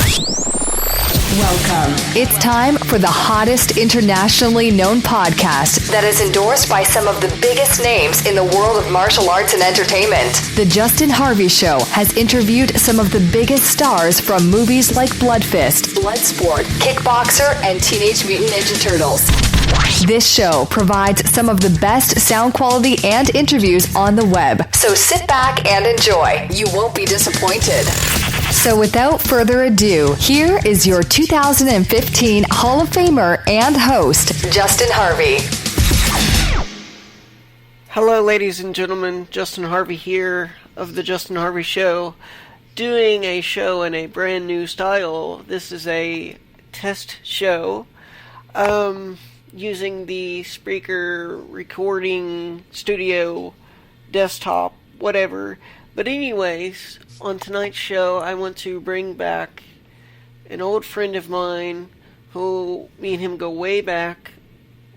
Welcome. It's time for the hottest internationally known podcast that is endorsed by some of the biggest names in the world of martial arts and entertainment. The Justin Harvey Show has interviewed some of the biggest stars from movies like Blood Fist, Bloodsport, Kickboxer, and Teenage Mutant Ninja Turtles. This show provides some of the best sound quality and interviews on the web. So sit back and enjoy. You won't be disappointed. So without further ado, here is your 2015 Hall of Famer and host, Justin Harvey. Hello, ladies and gentlemen. Justin Harvey here of The Justin Harvey Show, doing a show in a brand new style. This is a test show using the Spreaker recording studio, desktop, whatever. But anyways, on tonight's show, I want to bring back an old friend of mine who me and him go way back.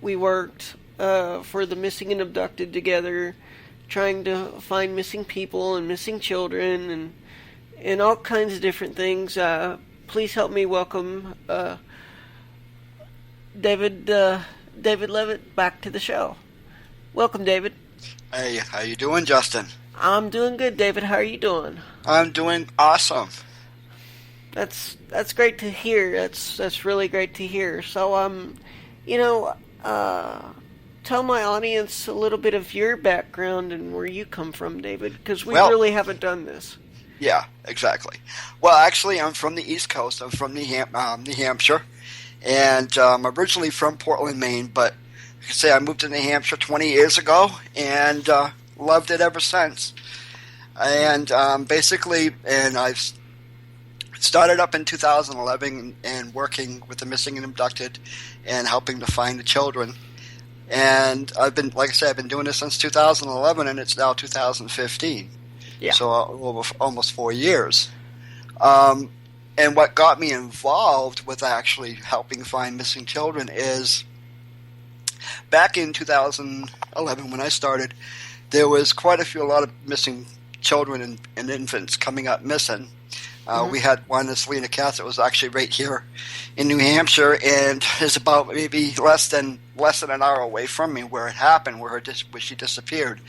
We worked for the Missing and Abducted together, trying to find missing people and missing children and all kinds of different things. Please help me welcome David Levitt back to the show. Welcome, David. Hey, how you doing, Justin? I'm doing good, David. How are you doing? I'm doing awesome. That's great to hear. That's really great to hear. So, tell my audience a little bit of your background and where you come from, David, because we really haven't done this. Yeah, exactly. Well, actually, I'm from the East Coast. I'm from New Hampshire, and I'm originally from Portland, Maine, but I can say I moved to New Hampshire 20 years ago, and loved it ever since. And I've started up in 2011 and working with the Missing and Abducted and helping to find the children. And I've been doing this since 2011, and it's now 2015. Yeah. So almost 4 years. And what got me involved with actually helping find missing children is back in 2011 when I started, there was a lot of missing children and infants coming up missing. We had one in Selena Cass that was actually right here in New Hampshire, and is about maybe less than an hour away from me where it happened, where she disappeared.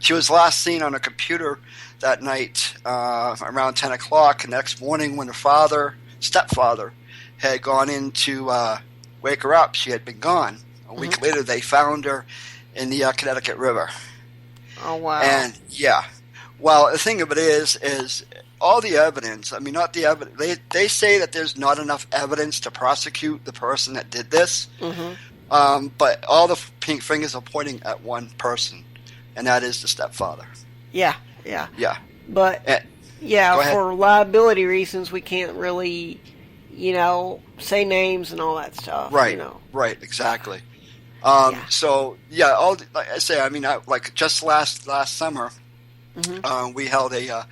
She was last seen on a computer that night around 10 o'clock. The next morning when her stepfather, had gone in to wake her up, she had been gone. A week later, they found her in the Connecticut River. Oh, wow. And, yeah. Well, the thing of it is all the evidence, I mean, not the evidence, they say that there's not enough evidence to prosecute the person that did this, but all the pink fingers are pointing at one person, and that is the stepfather. Yeah. But, for liability reasons, we can't really, say names and all that stuff. Right, right, exactly. So, like I say, I mean, just last summer, we held a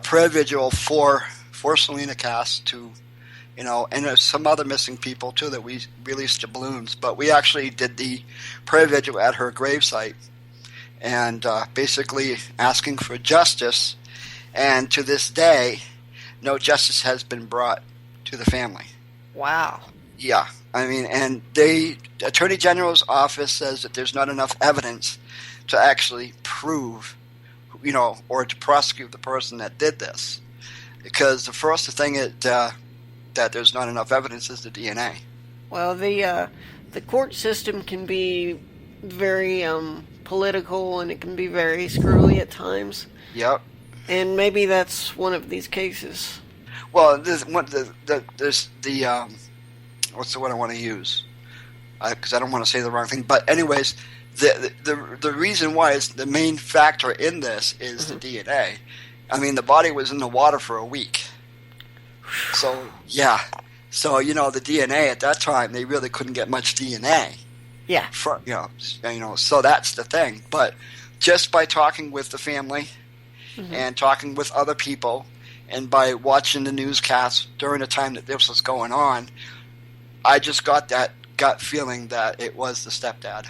prayer vigil for Selena Cass and there's some other missing people too that we released to balloons. But we actually did the prayer vigil at her gravesite and basically asking for justice. And to this day, no justice has been brought to the family. Wow. Yeah. I mean, and the Attorney General's office says that there's not enough evidence to actually prove, or to prosecute the person that did this. Because the first thing that there's not enough evidence is the DNA. Well, the court system can be very political, and it can be very screwy at times. Yep. And maybe that's one of these cases. Well, there's what's the word I want to use? Because I don't want to say the wrong thing. But anyways, the reason why is the main factor in this is the DNA. I mean, the body was in the water for a week. So, yeah. So, the DNA at that time, they really couldn't get much DNA. Yeah. So that's the thing. But just by talking with the family and talking with other people and by watching the newscasts during the time that this was going on, I just got that gut feeling that it was the stepdad.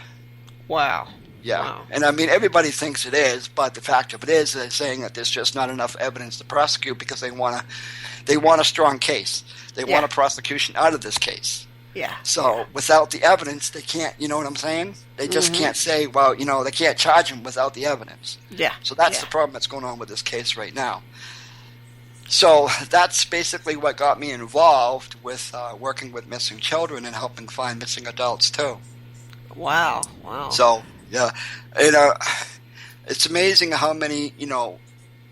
Wow. Yeah. Wow. And I mean, everybody thinks it is, but the fact of it is they're saying that there's just not enough evidence to prosecute because they want a strong case. They want a prosecution out of this case. Yeah. So without the evidence, they can't, you know what I'm saying? They just can't say, well, you know, they can't charge him without the evidence. Yeah. So that's the problem that's going on with this case right now. So that's basically what got me involved with working with missing children and helping find missing adults too. Wow. So, yeah, you know, it's amazing how many, you know,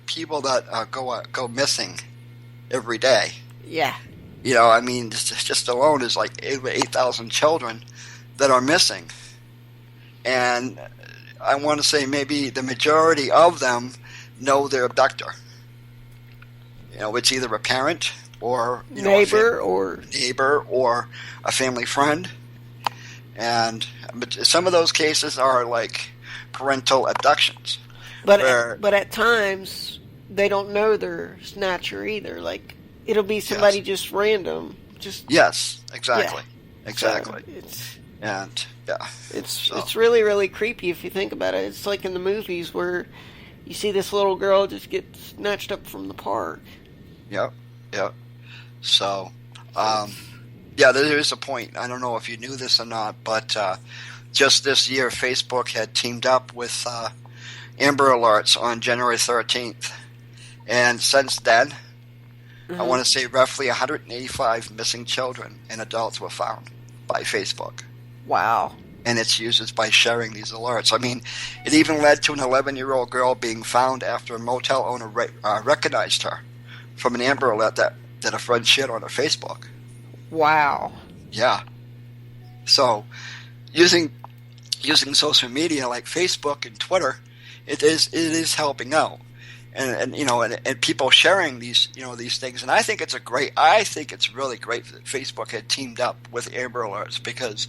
people that go missing every day. Yeah. You know, I mean, just alone is like 8,000 children that are missing. And I want to say maybe the majority of them know their abductor. You know, it's either a parent or neighbor or a family friend. And some of those cases are like parental abductions. But at times they don't know their snatcher either. Like it'll be somebody just random. Yes, exactly. Yeah. Exactly. So it's really, really creepy if you think about it. It's like in the movies where you see this little girl just get snatched up from the park. Yep. So, there is a point. I don't know if you knew this or not, but just this year, Facebook had teamed up with Amber Alerts on January 13th. And since then, I want to say roughly 185 missing children and adults were found by Facebook. Wow. And its users by sharing these alerts. I mean, it even led to an 11-year-old girl being found after a motel owner recognized her from an Amber Alert that a friend shared on her Facebook. Wow. Yeah. So, using social media like Facebook and Twitter, it is helping out, and you know, and people sharing these things, and I think it's really great that Facebook had teamed up with Amber Alerts, because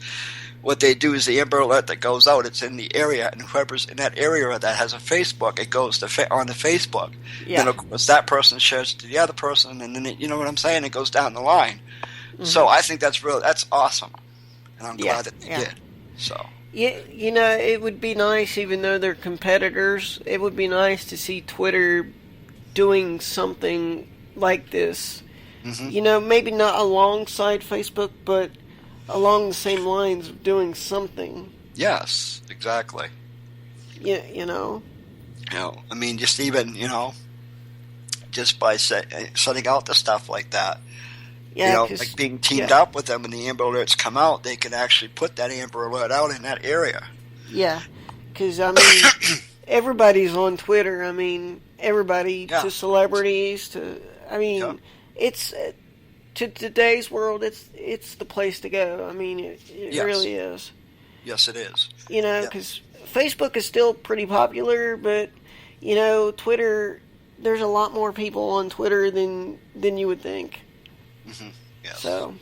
what they do is the Amber Alert that goes out, it's in the area, and whoever's in that area that has a Facebook, it goes on the Facebook. Yeah. Then of course that person shares it to the other person, and then you know what I'm saying? It goes down the line. Mm-hmm. So I think that's awesome, and I'm glad that they did. So. Yeah, you know, it would be nice, even though they're competitors, it would be nice to see Twitter doing something like this. Mm-hmm. You know, maybe not alongside Facebook, but along the same lines of doing something. Yes, exactly. Yeah, you know. You know, I mean, just even, you know, just by setting out the stuff like that. Yeah, you know, like being teamed up with them, and the Amber Alerts come out, they can actually put that Amber Alert out in that area. Yeah, because, I mean, everybody's on Twitter. I mean, everybody, to celebrities, it's, to today's world, it's the place to go. I mean, it really is. Yes, it is. You know, because Facebook is still pretty popular, but, you know, Twitter, there's a lot more people on Twitter than you would think. Mm-hmm. Yes. So.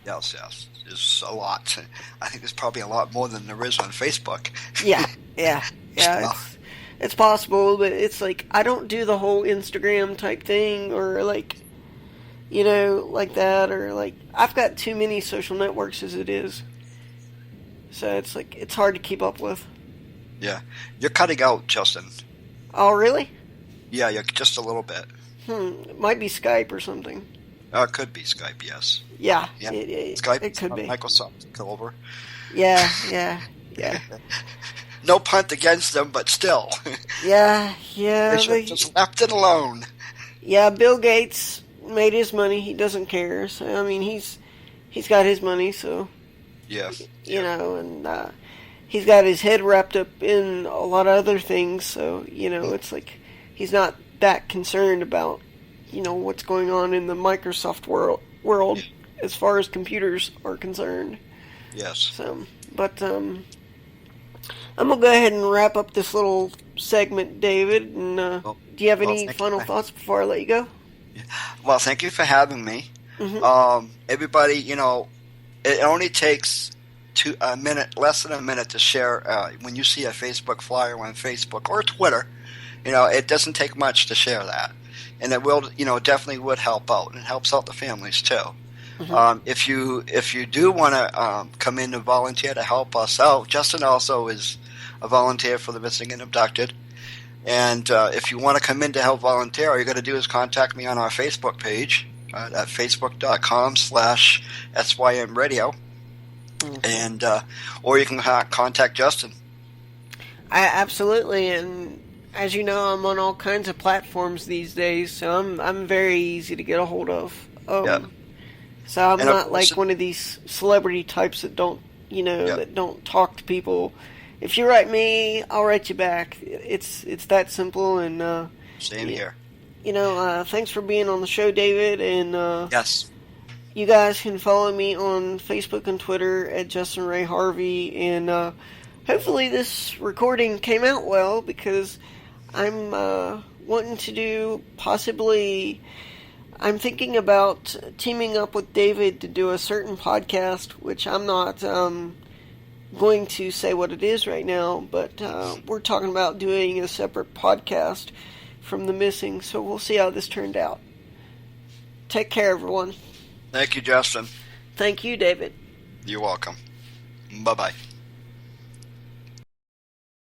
Yes. There's a lot. I think there's probably a lot more than there is on Facebook. Yeah. It's possible, but it's like, I don't do the whole Instagram type thing, or like, you know, like that, or like, I've got too many social networks as it is. So it's like, it's hard to keep up with. Yeah. You're cutting out, Justin. Oh, really? Yeah, you're just a little bit. It might be Skype or something. It could be Skype, yes. Yeah. Skype, it could be. Microsoft took over. Yeah. No punt against them, but still. Yeah. They should have just left it alone. Yeah, Bill Gates made his money. He doesn't care. So, I mean, he's got his money, so. Yeah. You know, and he's got his head wrapped up in a lot of other things, so, you know, it's like he's not that concerned about, you know, what's going on in the Microsoft world as far as computers are concerned. Yes. So, but I'm gonna go ahead and wrap up this little segment, David. And do you have any final thoughts before I let you go? Well, thank you for having me. Mm-hmm. Everybody, you know, it only takes less than a minute to share. When you see a Facebook flyer on Facebook or Twitter, you know, it doesn't take much to share that. And it will, you know, definitely would help out, and it helps out the families too. Mm-hmm. If you do want to come in and volunteer to help us out, Justin also is a volunteer for the missing and abducted. And if you want to come in to help volunteer, all you got to do is contact me on our Facebook page, at facebook.com/SYM Radio. And or you can contact Justin. Absolutely, and as you know, I'm on all kinds of platforms these days, so I'm very easy to get a hold of. So I'm not like one of these celebrity types that don't, that don't talk to people. If you write me, I'll write you back. It's that simple. And same here. Thanks for being on the show, David. And yes. You guys can follow me on Facebook and Twitter at Justin Ray Harvey, and hopefully this recording came out well, because I'm wanting to do I'm thinking about teaming up with David to do a certain podcast, which I'm not going to say what it is right now, but we're talking about doing a separate podcast from The Missing, so we'll see how this turned out. Take care, everyone. Thank you, Justin. Thank you, David. You're welcome. Bye-bye.